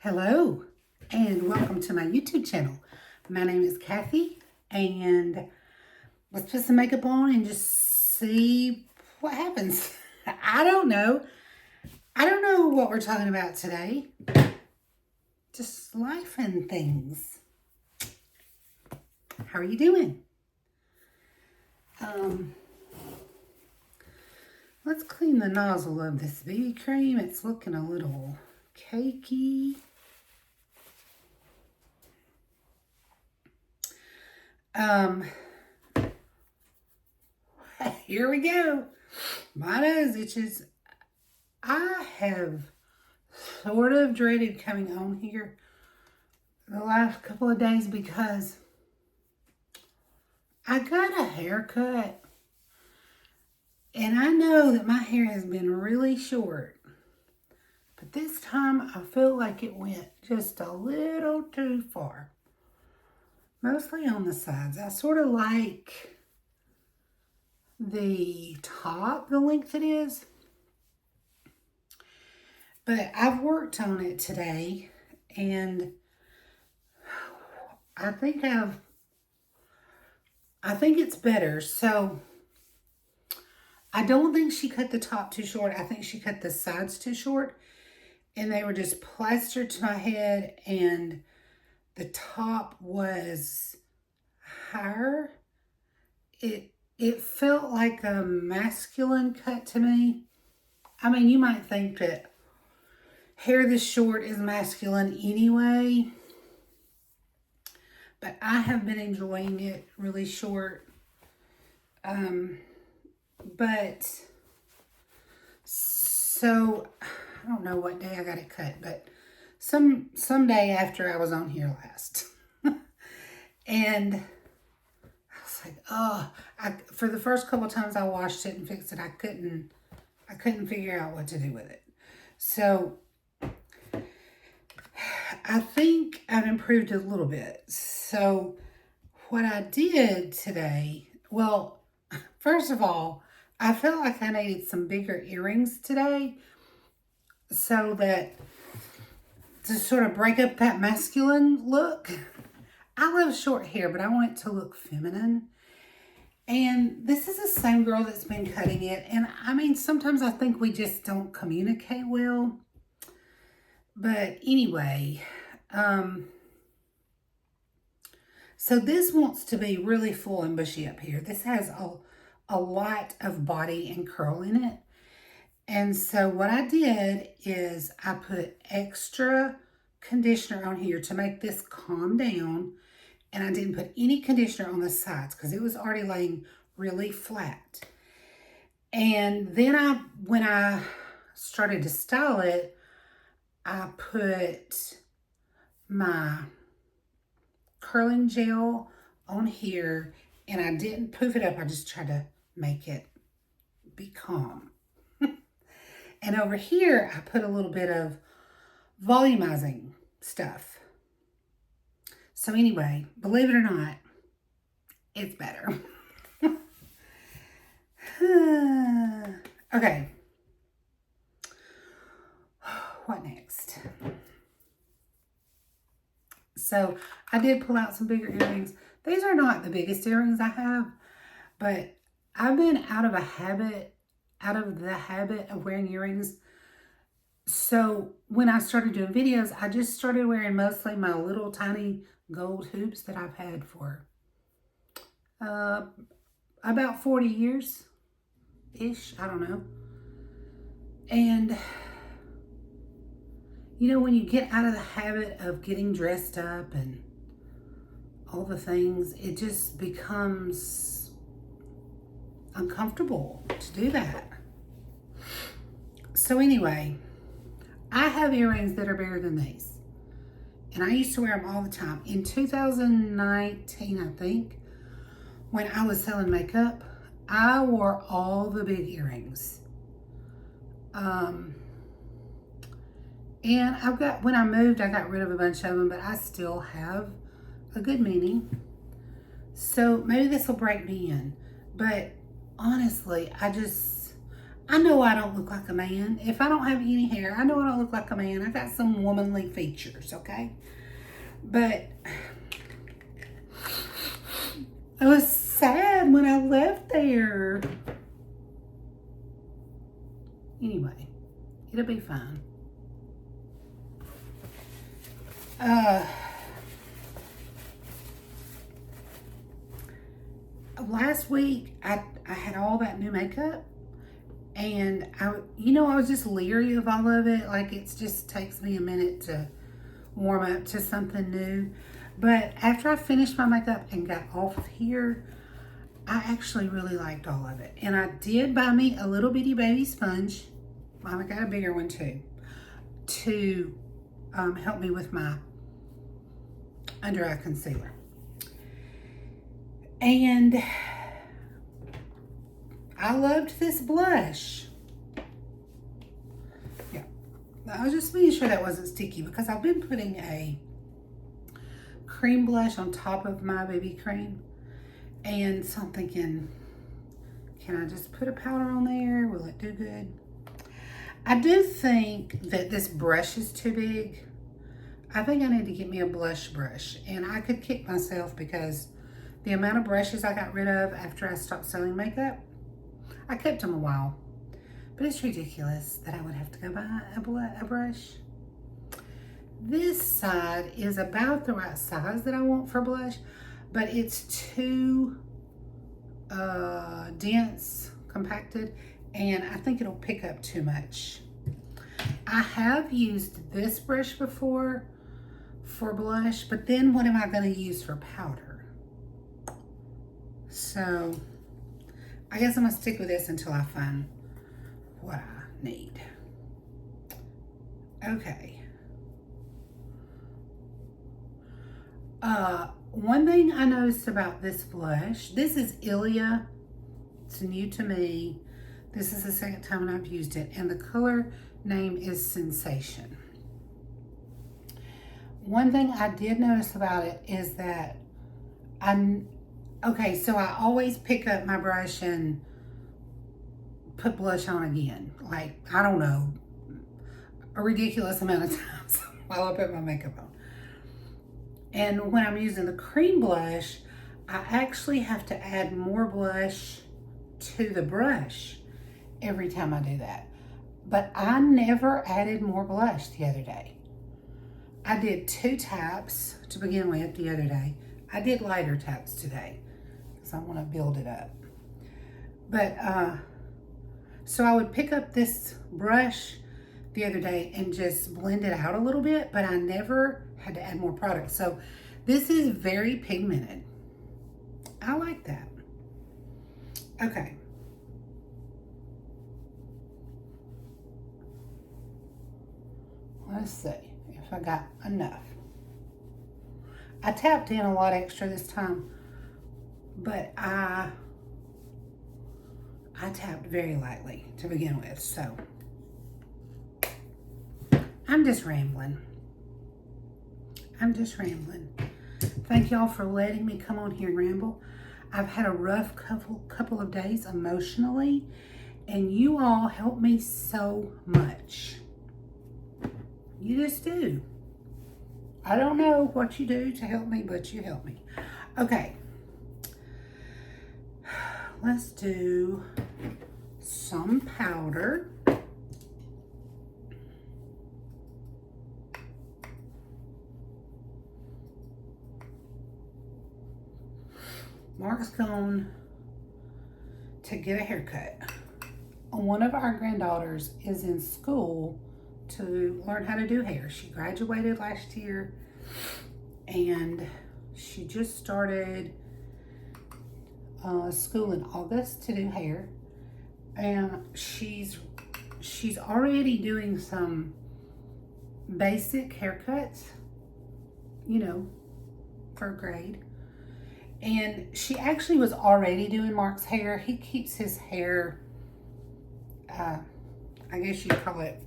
Hello and welcome to my YouTube channel. My name is Kathy and let's put some makeup on and just see what happens. I don't know. I don't know what we're talking about today. Just life and things. How are you doing? Let's clean the nozzle of this BB cream. It's looking a little cakey. Here we go. My nose itches. I have sort of dreaded coming on here the last couple of days because I got a haircut and I know that my hair has been really short, but this time I feel like it went just a little too far. Mostly on the sides. I sort of like the top, the length it is. But I've worked on it today and I think it's better. So I don't think she cut the top too short. I think she cut the sides too short and they were just plastered to my head and the top was higher. It felt like a masculine cut to me. I mean, you might think that hair this short is masculine anyway, but I have been enjoying it really short. But so I don't know what day I got it cut, but some day after I was on here last. And I was like, oh, for the first couple of times I washed it and fixed it, I couldn't figure out what to do with it. So I think I've improved a little bit. So what I did today, well, first of all, I felt like I needed some bigger earrings today so that to sort of break up that masculine look. I love short hair, but I want it to look feminine. And this is the same girl that's been cutting it. And I mean, sometimes I think we just don't communicate well. But anyway, so this wants to be really full and bushy up here. This has a lot of body and curl in it. And so what I did is I put extra conditioner on here to make this calm down. And I didn't put any conditioner on the sides because it was already laying really flat. And then when I started to style it, I put my curling gel on here and I didn't poof it up. I just tried to make it be calm. And over here, I put a little bit of volumizing stuff. So anyway, believe it or not, it's better. Okay. What next? So I did pull out some bigger earrings. These are not the biggest earrings I have, but I've been out of the habit of wearing earrings. So when I started doing videos, I just started wearing mostly my little tiny gold hoops that I've had for about 40 years-ish. I don't know. And you know, when you get out of the habit of getting dressed up and all the things, it just becomes uncomfortable to do that. So anyway, I have earrings that are bigger than these. And I used to wear them all the time. In 2019, I think, when I was selling makeup, I wore all the big earrings. And when I moved, I got rid of a bunch of them, but I still have a good many. So maybe this will break me in. But honestly, I know I don't look like a man. If I don't have any hair, I know I don't look like a man. I got some womanly features, okay? But I was sad when I left there. Anyway, it'll be fine. Last week, I had all that new makeup. And I was just leery of all of it. Like, it just takes me a minute to warm up to something new. But after I finished my makeup and got off of here, I actually really liked all of it. And I did buy me a little bitty baby sponge. I got a bigger one too, to help me with my under eye concealer. And I loved this blush. Yeah, I was just making sure that wasn't sticky because I've been putting a cream blush on top of my BB cream. And so I'm thinking, can I just put a powder on there? Will it do good? I do think that this brush is too big. I think I need to get me a blush brush. And I could kick myself because the amount of brushes I got rid of after I stopped selling makeup, I kept them a while. But it's ridiculous that I would have to go buy a brush. This side is about the right size that I want for blush, but it's too dense, compacted, and I think it'll pick up too much. I have used this brush before for blush, but then what am I going to use for powder? So I guess I'm going to stick with this until I find what I need. Okay. One thing I noticed about this blush, this is Ilia. It's new to me. This is the second time I've used it, and the color name is Sensation. One thing I did notice about it is that so I always pick up my brush and put blush on again. Like, I don't know, a ridiculous amount of times while I put my makeup on. And when I'm using the cream blush, I actually have to add more blush to the brush every time I do that. But I never added more blush the other day. I did 2 taps to begin with the other day. I did lighter taps today because I want to build it up. But, so I would pick up this brush the other day and just blend it out a little bit, but I never had to add more product. So this is very pigmented. I like that. Okay. Let's see if I got enough. I tapped in a lot extra this time, but I tapped very lightly to begin with, so I'm just rambling. Thank y'all for letting me come on here and ramble. I've had a rough couple of days emotionally, and you all help me so much. You just do. I don't know what you do to help me, but you help me. Okay. Let's do some powder. Mark's gone to get a haircut. One of our granddaughters is in school to learn how to do hair. She graduated last year and she just started school in August to do hair. And she's already doing some basic haircuts, for a grade. And she actually was already doing Mark's hair. He keeps his hair, I guess you'd call it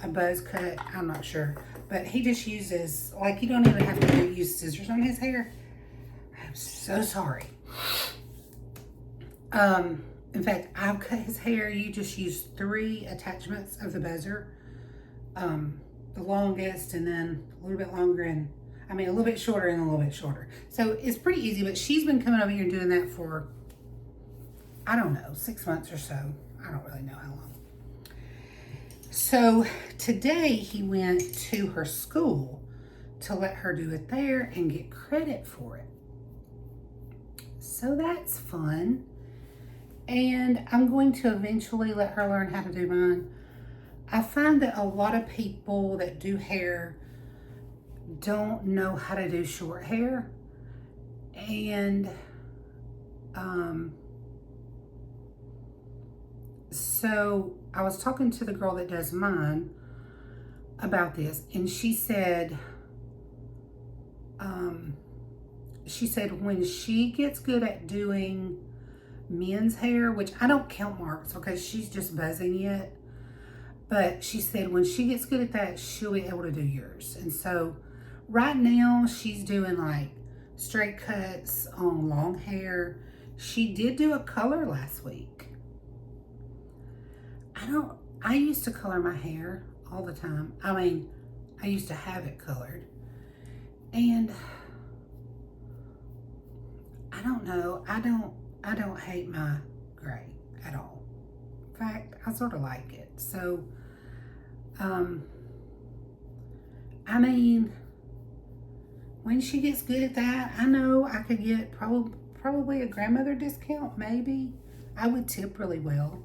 a buzz cut. I'm not sure. But he just uses, like, you don't even have to use scissors on his hair. I'm so sorry. In fact, I've cut his hair. You just use 3 attachments of the buzzer. The longest, and then a little bit longer, and a little bit shorter and a little bit shorter. So it's pretty easy, but she's been coming over here and doing that for, I don't know, 6 months or so. I don't really know how long. So today he went to her school to let her do it there and get credit for it. So that's fun. And I'm going to eventually let her learn how to do mine. I find that a lot of people that do hair don't know how to do short hair. And so I was talking to the girl that does mine about this, and she said when she gets good at doing men's hair, which I don't count Mark's because she's just buzzing yet, but she said when she gets good at that, she'll be able to do yours. And so right now she's doing like straight cuts on long hair. She did do a color last week. I used to color my hair all the time. I used to have it colored. And I don't know. I don't hate my gray at all. In fact, I sort of like it. So, when she gets good at that, I know I could get probably a grandmother discount, maybe. I would tip really well.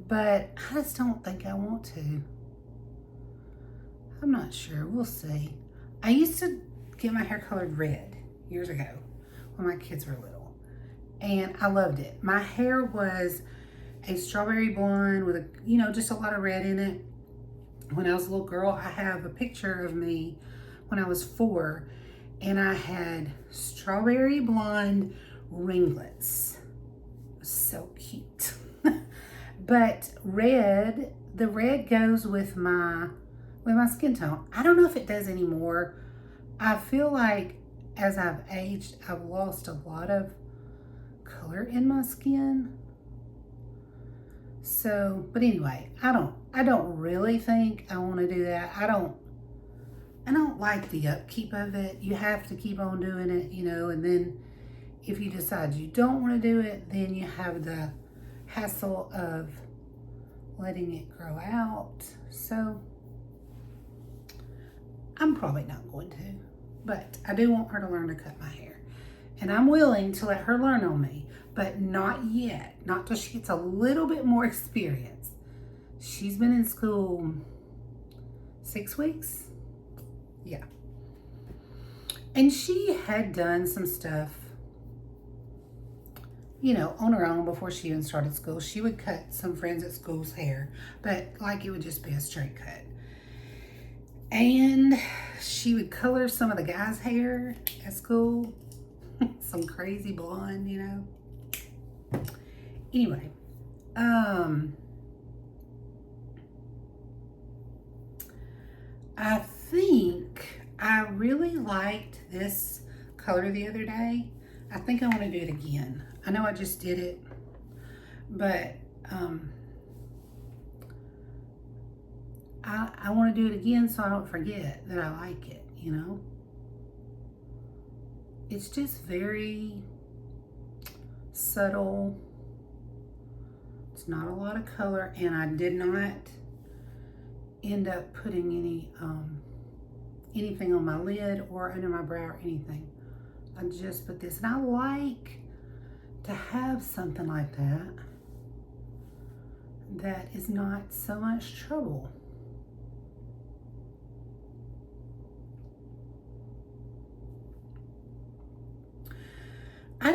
But I just don't think I want to. I'm not sure. We'll see. I used to get my hair colored red years ago when my kids were little. And I loved it. My hair was a strawberry blonde with just a lot of red in it. When I was a little girl, I have a picture of me when I was 4, and I had strawberry blonde ringlets. It was so cute. But the red goes with my skin tone. I don't know if it does anymore. I feel like as I've aged, I've lost a lot of color in my skin. So, but anyway, I don't really think I want to do that. I don't like the upkeep of it. You have to keep on doing it, and then if you decide you don't want to do it, then you have the hassle of letting it grow out. So I'm probably not going to, but I do want her to learn to cut my hair, and I'm willing to let her learn on me, but not yet, not till she gets a little bit more experience. She's been in school 6 weeks. Yeah. And she had done some stuff on her own before she even started school. She would cut some friends at school's hair, but like it would just be a straight cut. And she would color some of the guys' hair at school. Some crazy blonde, Anyway, I think I really liked this color the other day. I think I want to do it again. I know I just did it, but I want to do it again so I don't forget that I like it, It's just very subtle. It's not a lot of color, and I did not end up putting anything on my lid or under my brow or anything. I just put this, and I like to have something like that is not so much trouble. I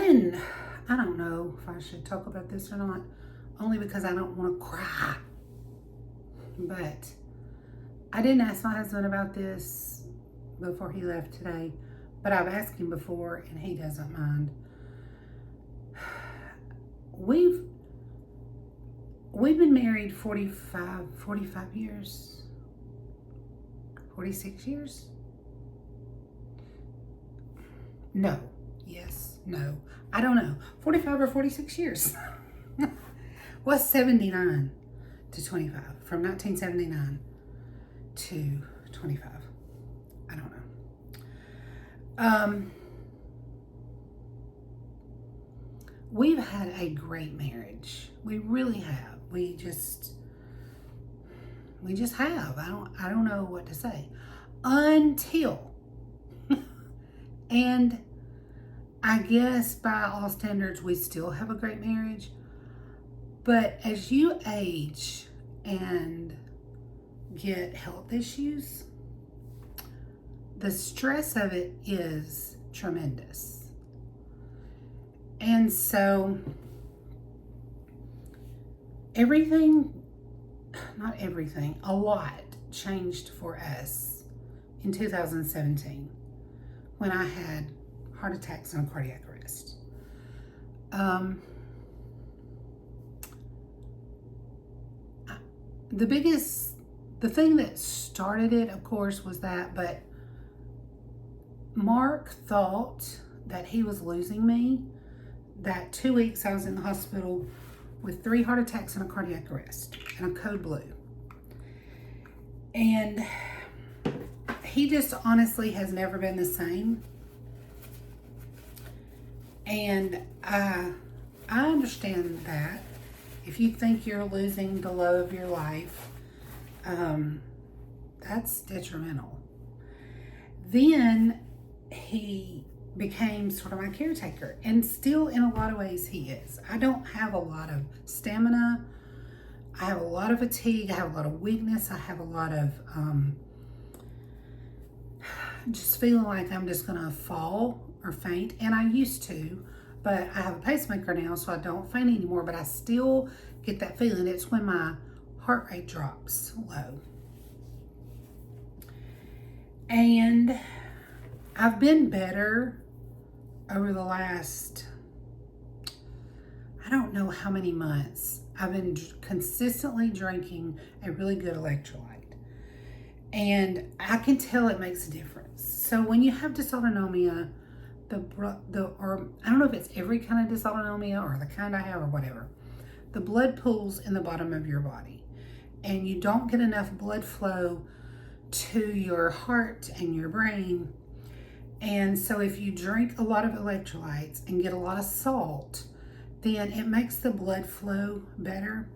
don't know if I should talk about this or not, only because I don't want to cry. But I didn't ask my husband about this before he left today, but I've asked him before and he doesn't mind. We've been married 45 years, 46 years. No, yes, no, I don't know, 45 or 46 years. What's 79 to 25? From 1979 to 25. I don't know. We've had a great marriage. We really have. We just have. I don't know what to say. Until and I guess by all standards we still have a great marriage. But as you age and get health issues, the stress of it is tremendous. And so not everything, a lot changed for us in 2017 when I had heart attacks and cardiac arrest. The thing that started it, of course, was that, but Mark thought that he was losing me. That 2 weeks I was in the hospital with 3 heart attacks and a cardiac arrest and a code blue. And he just honestly has never been the same. And I understand that. If you think you're losing the love of your life, that's detrimental. Then he became sort of my caretaker, and still in a lot of ways he is. I don't have a lot of stamina. I have a lot of fatigue. I have a lot of weakness. I have a lot of just feeling like I'm just gonna fall or faint. And I used to, but I have a pacemaker now, so I don't faint anymore, but I still get that feeling. It's when my heart rate drops low. And I've been better over the last, I don't know how many months. I've been consistently drinking a really good electrolyte. And I can tell it makes a difference. So when you have dysautonomia, or I don't know if it's every kind of dysautonomia or the kind I have or whatever, the blood pools in the bottom of your body. And you don't get enough blood flow to your heart and your brain. And so if you drink a lot of electrolytes and get a lot of salt, then it makes the blood flow better.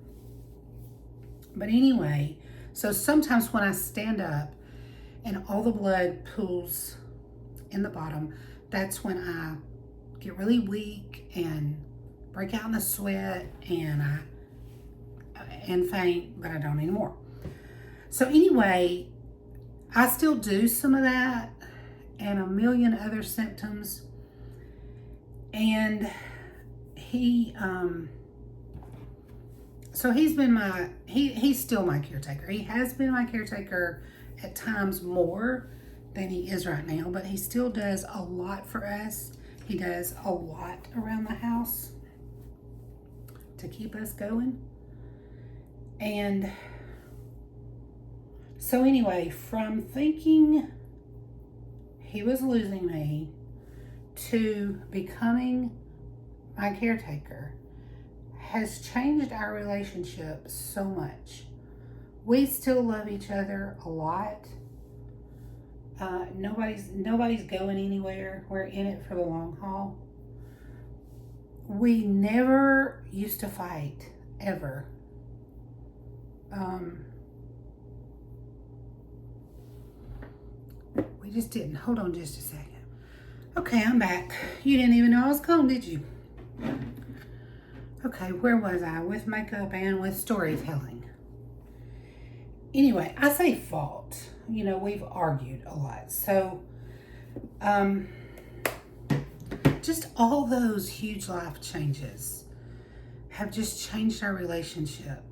But anyway, so sometimes when I stand up and all the blood pools in the bottom, that's when I get really weak and break out in a sweat and faint, but I don't anymore. So anyway, I still do some of that and a million other symptoms. And so he's been he's still my caretaker. He has been my caretaker at times more than he is right now, but he still does a lot for us. He does a lot around the house to keep us going. And so anyway, from thinking he was losing me to becoming my caretaker has changed our relationship so much. We still love each other a lot. Nobody's going anywhere. We're in it for the long haul. We never used to fight, ever. We just didn't. Hold on just a second. Okay, I'm back. You didn't even know I was gone, did you? Okay, where was I? With makeup and with storytelling. Anyway, I say fault. You know, we've argued a lot. So, just all those huge life changes have just changed our relationship.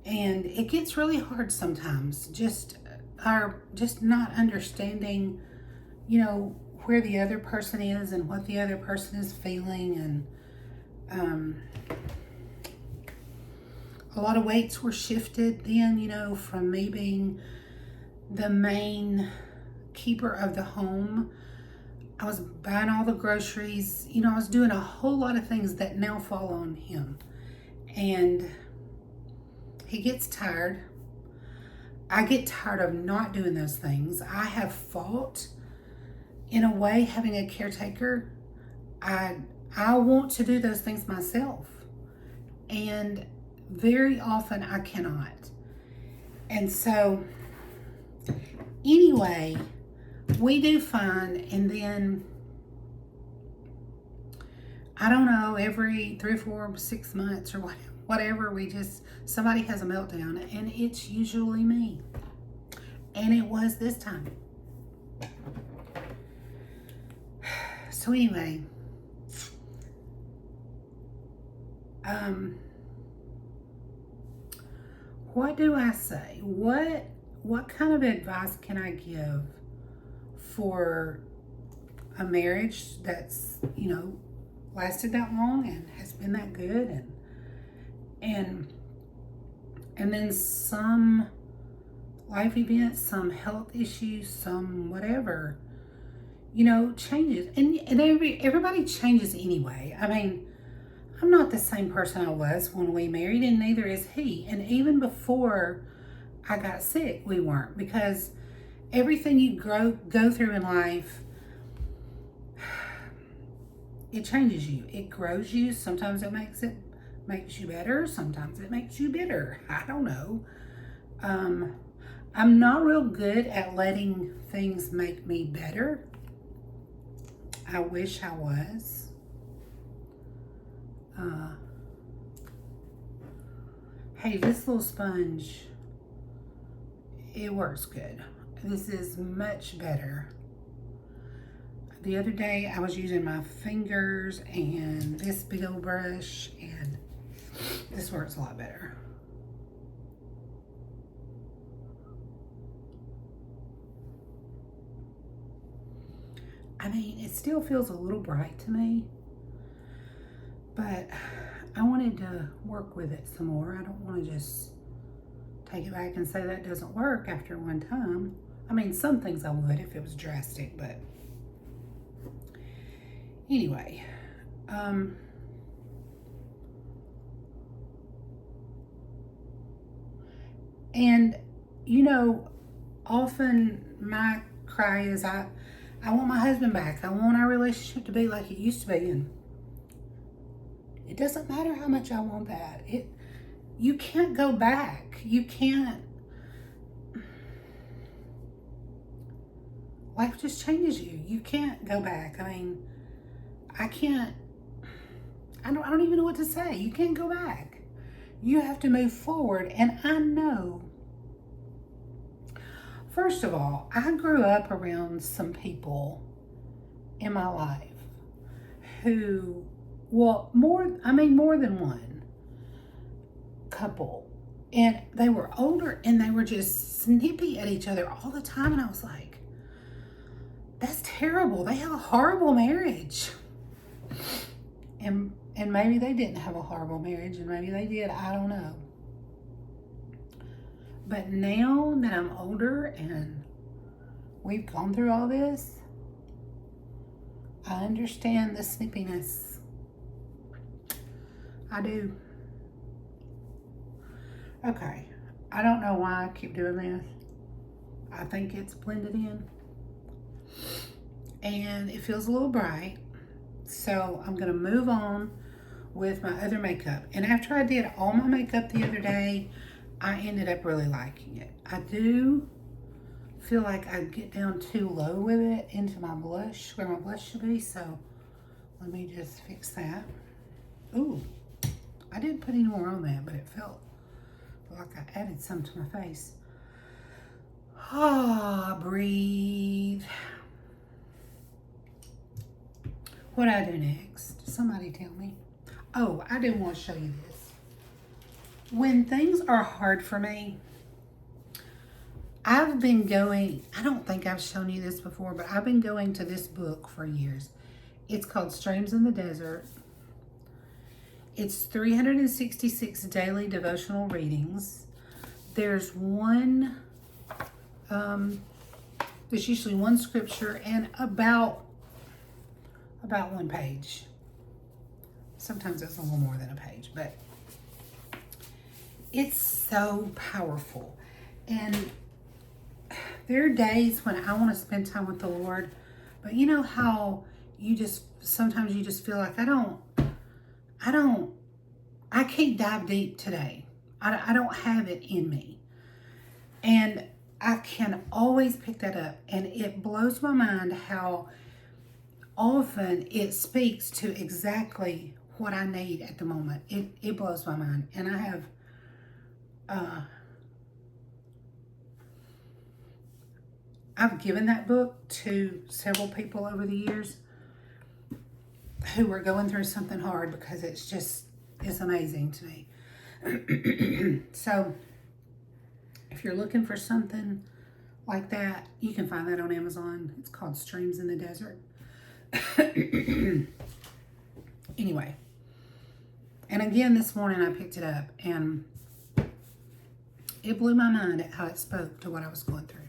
And it gets really hard sometimes. Just not understanding, you know, where the other person is and what the other person is feeling. And a lot of weights were shifted then, you know, from me being the main keeper of the home. I was buying all the groceries, you know, I was doing a whole lot of things that now fall on him. And he gets tired. I get tired of not doing those things. I have fought, in a way, having a caretaker. I want to do those things myself. And very often I cannot. And so, anyway, we do fine. And then, I don't know, every 3 or 4, 6 months or whatever, somebody has a meltdown. And it's usually me. And it was this time. So anyway, what do I say? What kind of advice can I give for a marriage that's, lasted that long and has been that good, and then some life events, some health issues, some whatever, changes. And everybody changes anyway. I mean, I'm not the same person I was when we married, and neither is he. And even before I got sick, we weren't, because everything you go through in life, it changes you. It grows you. Sometimes it makes you better. Sometimes it makes you bitter. I don't know. I'm not real good at letting things make me better. I wish I was. Hey, this little sponge, it works good. This is much better. The other day I was using my fingers and this big old brush, and this works a lot better. I mean, it still feels a little bright to me, but I wanted to work with it some more. I don't want to just take it back and say that doesn't work after one time. I mean, some things I would if it was drastic, but anyway, and often my cry is I want my husband back. I want our relationship to be like it used to be, and it doesn't matter how much I want that. You can't go back. You can't. Life just changes you. You can't go back. I mean, I can't. I don't even know what to say. You can't go back. You have to move forward. And I know. First of all, I grew up around some people in my life who, more than one couple. And they were older and they were just snippy at each other all the time. And I was like, that's terrible. They have a horrible marriage. And maybe they didn't have a horrible marriage, and maybe they did. I don't know. But now that I'm older and we've gone through all this, I understand the snippiness. I do. Okay. I don't know why I keep doing this. I think it's blended in. And it feels a little bright. So I'm going to move on with my other makeup. And after I did all my makeup the other day, I ended up really liking it. I do feel like I get down too low with it into my blush, where my blush should be. So let me just fix that. Ooh, I didn't put any more on that, but it felt like I added some to my face. Ah, breathe. What do I do next? Somebody tell me. Oh, I do want to show you this. When things are hard for me, I've been going, I don't think I've shown you this before, but I've been going to this book for years. It's called Streams in the Desert. It's 366 daily devotional readings. There's there's usually one scripture and about one page. Sometimes it's a little more than a page, but it's so powerful. And there are days when I want to spend time with the Lord, but you know how sometimes you just feel like I can't dive deep today. I don't have it in me. And I can always pick that up. And it blows my mind how often it speaks to exactly what I need at the moment. It blows my mind. And I have I've given that book to several people over the years who were going through something hard, because it's amazing to me. So if you're looking for something like that, you can find that on Amazon. It's called Streams in the Desert. Anyway, and again this morning I picked it up and it blew my mind at how it spoke to what I was going through.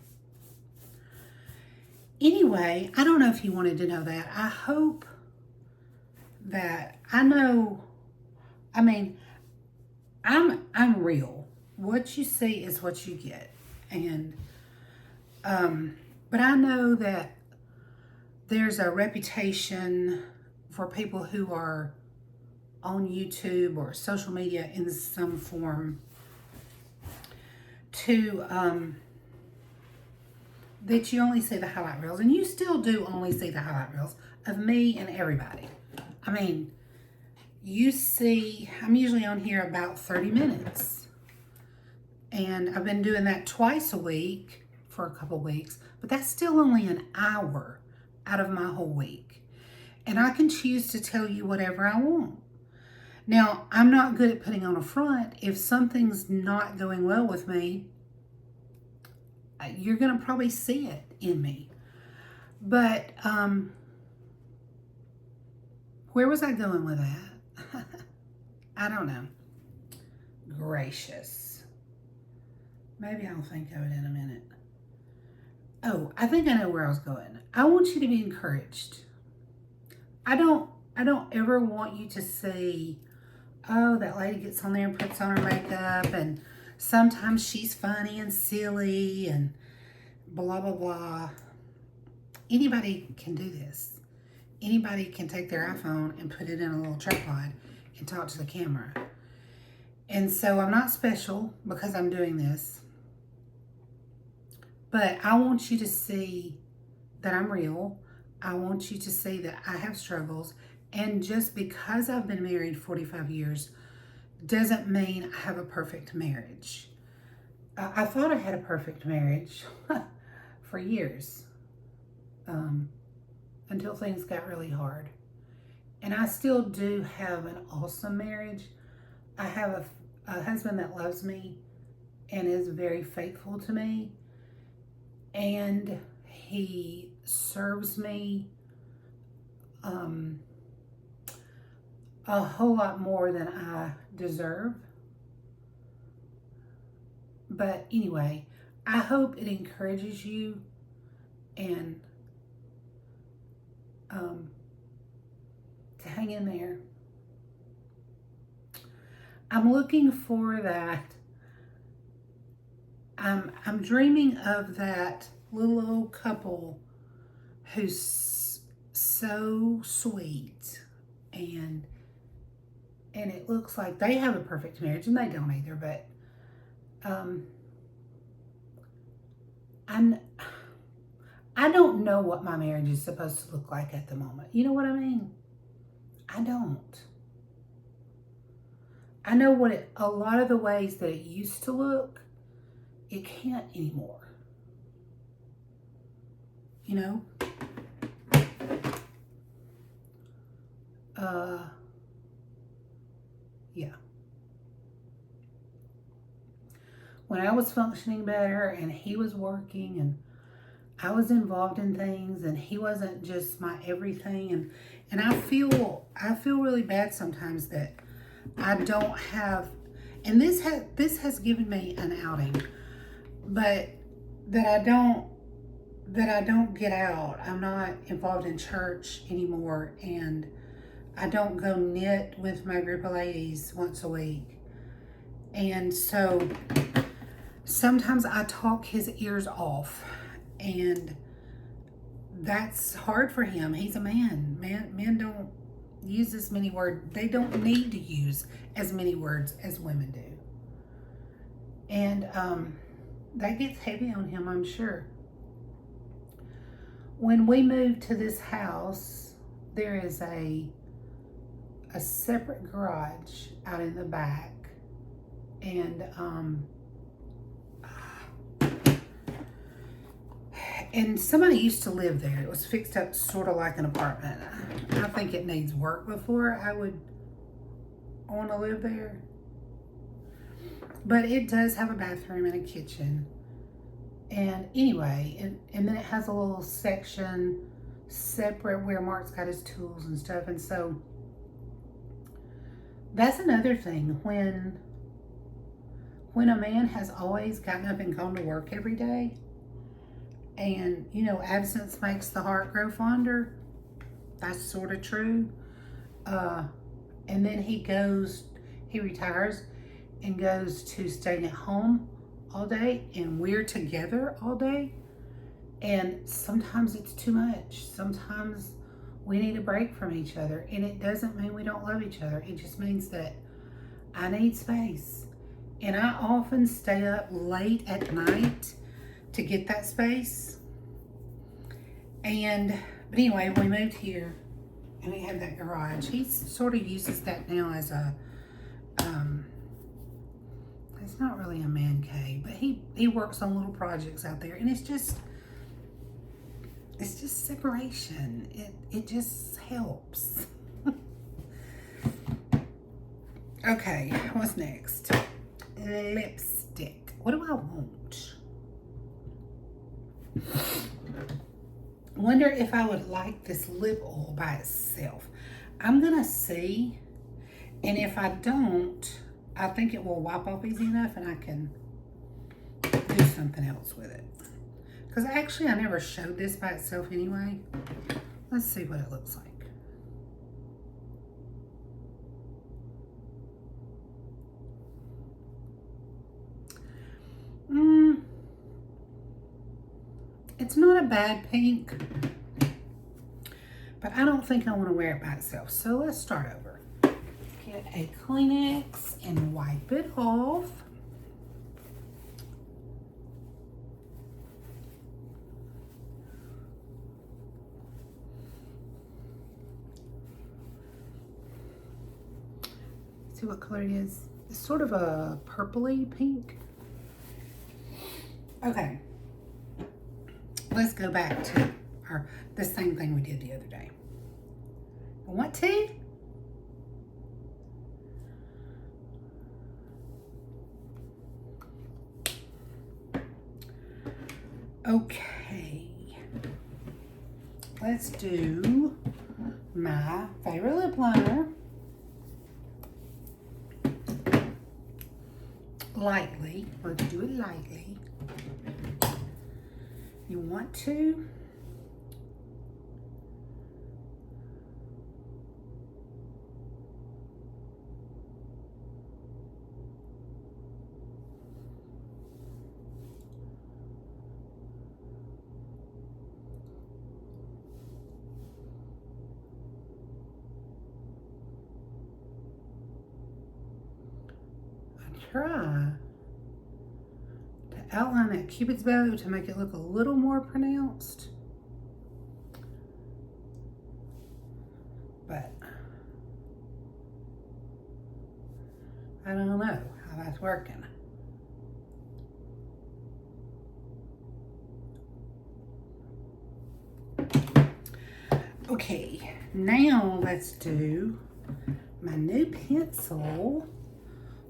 Anyway, I don't know if you wanted to know that. I hope that I'm real. What you see is what you get. And but I know that there's a reputation for people who are on YouTube or social media in some form to that you only see the highlight reels, and you still do only see the highlight reels of me and everybody. I mean, I'm usually on here about 30 minutes, and I've been doing that twice a week for a couple weeks, but that's still only an hour out of my whole week. And I can choose to tell you whatever I want. Now, I'm not good at putting on a front. If something's not going well with me, you're going to probably see it in me. But where was I going with that? I don't know. Gracious. Maybe I'll think of it in a minute. Oh, I think I know where I was going. I want you to be encouraged. I don't ever want you to see, oh, that lady gets on there and puts on her makeup, and sometimes she's funny and silly and blah, blah, blah. Anybody can do this. Anybody can take their iPhone and put it in a little tripod and talk to the camera. And so I'm not special because I'm doing this. But I want you to see that I'm real. I want you to see that I have struggles. And just because I've been married 45 years doesn't mean I have a perfect marriage. I thought I had a perfect marriage for years until things got really hard. And I still do have an awesome marriage. I have a husband that loves me and is very faithful to me. And he serves me a whole lot more than I deserve. But anyway, I hope it encourages you and to hang in there. I'm looking for that. I'm dreaming of that little old couple who's so sweet, and it looks like they have a perfect marriage, and they don't either, but I don't know what my marriage is supposed to look like at the moment. You know what I mean? I don't. I know a lot of the ways that it used to look, it can't anymore. You know? Yeah. When I was functioning better and he was working and I was involved in things and he wasn't just my everything, and I feel really bad sometimes that I don't have, and this has given me an outing, but that I don't get out. I'm not involved in church anymore, and I don't go knit with my group of ladies once a week. And so sometimes I talk his ears off, and that's hard for him. He's a man. Men don't use as many words. They don't need to use as many words as women do. And that gets heavy on him, I'm sure. When we moved to this house, there is a separate garage out in the back. And somebody used to live there. It was fixed up sort of like an apartment. I think it needs work before I would want to live there. But it does have a bathroom and a kitchen. And anyway, and then it has a little section separate where Mark's got his tools and stuff. And so that's another thing. When a man has always gotten up and gone to work every day, and, you know, absence makes the heart grow fonder. That's sort of true. And then he retires and goes to staying at home all day, and we're together all day. And sometimes it's too much. Sometimes we need a break from each other. And it doesn't mean we don't love each other. It just means that I need space. And I often stay up late at night to get that space. But anyway, we moved here and we have that garage. He sort of uses that now as a, it's not really a man cave, but he works on little projects out there, and it's just separation. It just helps. Okay, what's next? Lipstick. What do I want? Wonder if I would like this lip oil by itself. I'm gonna see, and if I don't, I think it will wipe off easy enough and I can do something else with it. Because actually I never showed this by itself anyway. Let's see what it looks like. It's not a bad pink, but I don't think I want to wear it by itself. So let's start over. Get a Kleenex and wipe it off. See what color it is? It's sort of a purpley pink. Okay. Let's go back to the same thing we did the other day. I want to. Okay. Let's do my favorite lip liner. Lightly. Let's do it lightly. You want to. Try to outline that Cupid's bow to make it look a little more pronounced. But I don't know how that's working. Okay, now let's do my new pencil,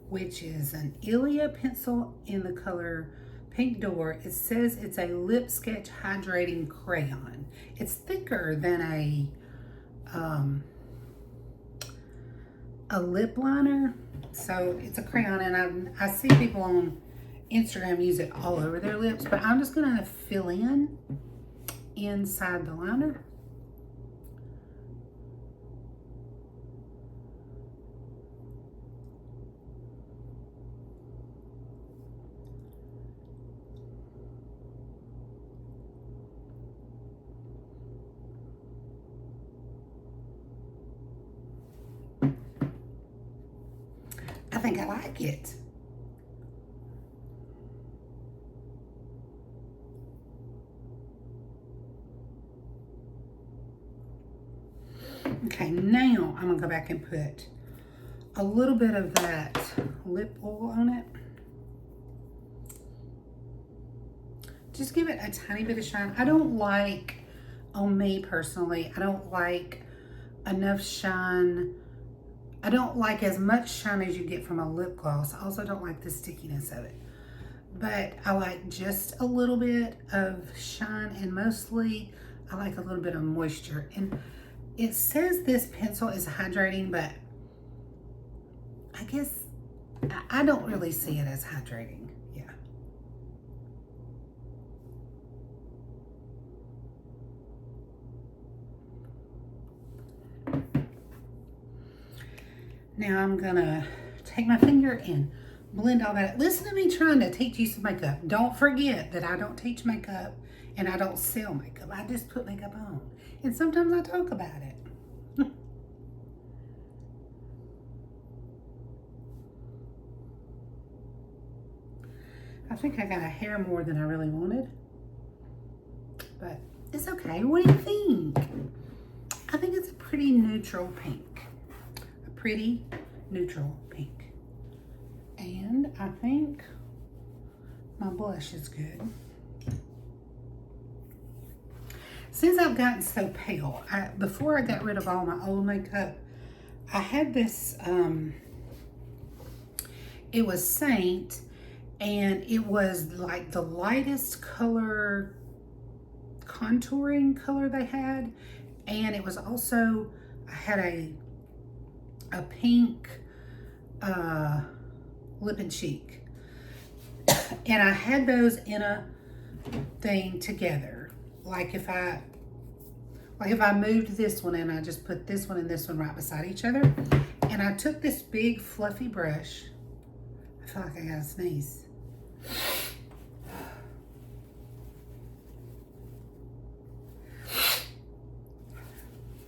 which is an Ilia pencil in the color Pink Door. It says it's a Lip Sketch Hydrating Crayon. It's thicker than a lip liner, so it's a crayon, and I see people on Instagram use it all over their lips, but I'm just gonna fill in inside the liner. think I like it. Okay, now I'm gonna go back and put a little bit of that lip oil on it. Just give it a tiny bit of shine. I don't like, on me personally, I don't like enough shine. I don't like as much shine as you get from a lip gloss. I also don't like the stickiness of it. But I like just a little bit of shine, and mostly I like a little bit of moisture. And it says this pencil is hydrating, but I guess I don't really see it as hydrating. Yeah. Now I'm gonna take my finger and blend all that. Listen to me trying to teach you some makeup. Don't forget that I don't teach makeup and I don't sell makeup. I just put makeup on. And sometimes I talk about it. I think I got a hair more than I really wanted. But it's okay. What do you think? I think it's a pretty neutral pink. A pretty neutral pink. And I think my blush is good. Since I've gotten so pale, before I got rid of all my old makeup, I had this, it was Saint, and it was like the lightest color, contouring color they had. And it was also, I had a pink lip and cheek. And I had those in a thing together. Like if I moved this one and I just put this one and this one right beside each other. And I took this big fluffy brush. I feel like I gotta sneeze.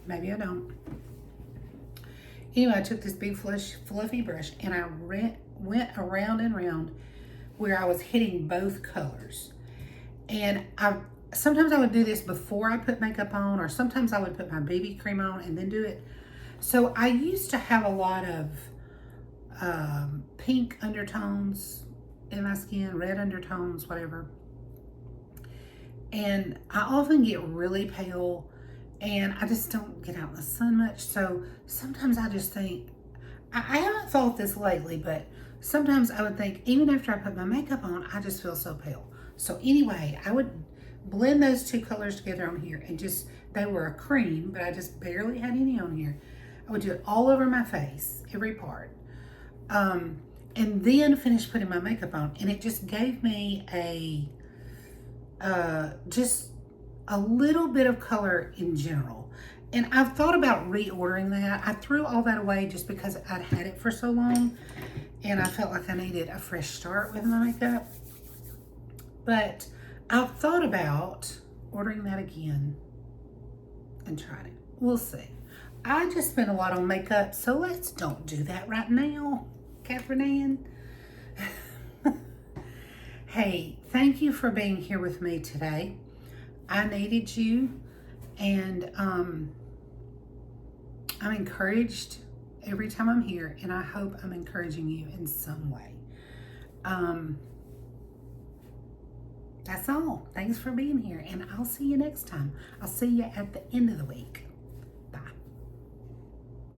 Maybe I don't. Anyway, I took this big fluffy brush and I went around and around where I was hitting both colors. And sometimes I would do this before I put makeup on, or sometimes I would put my BB cream on and then do it. So I used to have a lot of pink undertones in my skin, red undertones, whatever. And I often get really pale and I just don't get out in the sun much. So sometimes I just think, I haven't thought this lately, but sometimes I would think, even after I put my makeup on, I just feel so pale. So anyway, I would blend those two colors together on here and just, they were a cream, but I just barely had any on here. I would do it all over my face, every part. And then finish putting my makeup on. And it just gave me just a little bit of color in general. And I've thought about reordering that. I threw all that away just because I'd had it for so long and I felt like I needed a fresh start with my makeup. But I've thought about ordering that again and trying it. We'll see. I just spent a lot on makeup, so let's don't do that right now, Catherine Ann. Hey, thank you for being here with me today. I needed you, and I'm encouraged every time I'm here, and I hope I'm encouraging you in some way. That's all. Thanks for being here, and I'll see you next time. I'll see you at the end of the week.